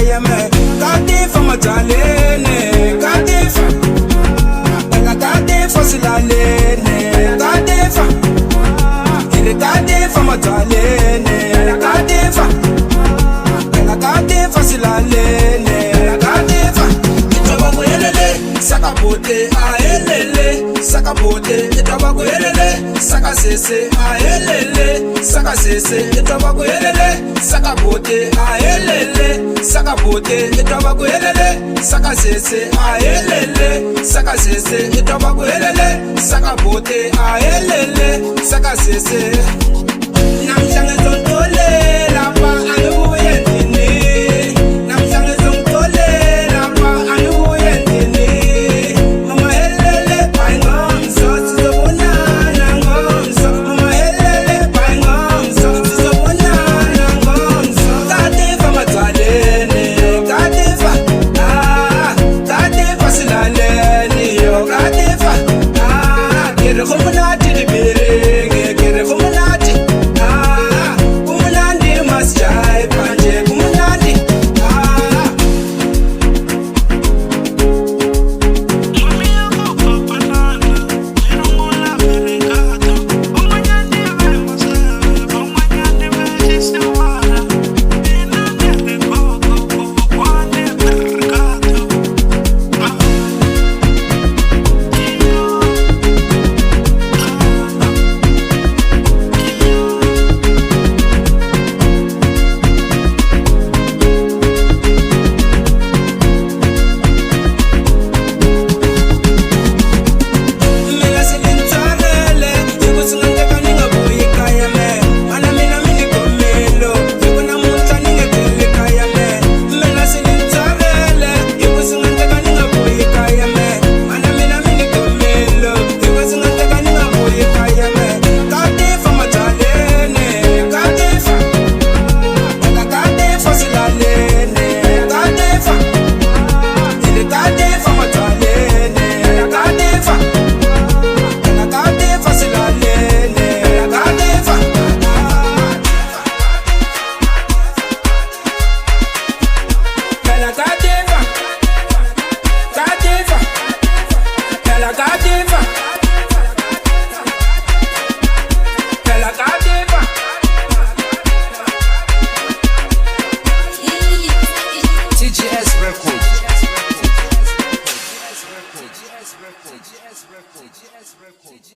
yeme katifa majalene katifa ela katifa silalene katifa ile katifa majalene katifa ela katifa silalene katifa itoba kuyelele sakabote aelele sakabote itoba kuyelele sakasese aelele sakasese itoba kuyelele sakabote aelele sakabote itoba kuyelele sakasese aelele sakasese itoba kuyelele sakabote aelele sakasese namhlanje zontole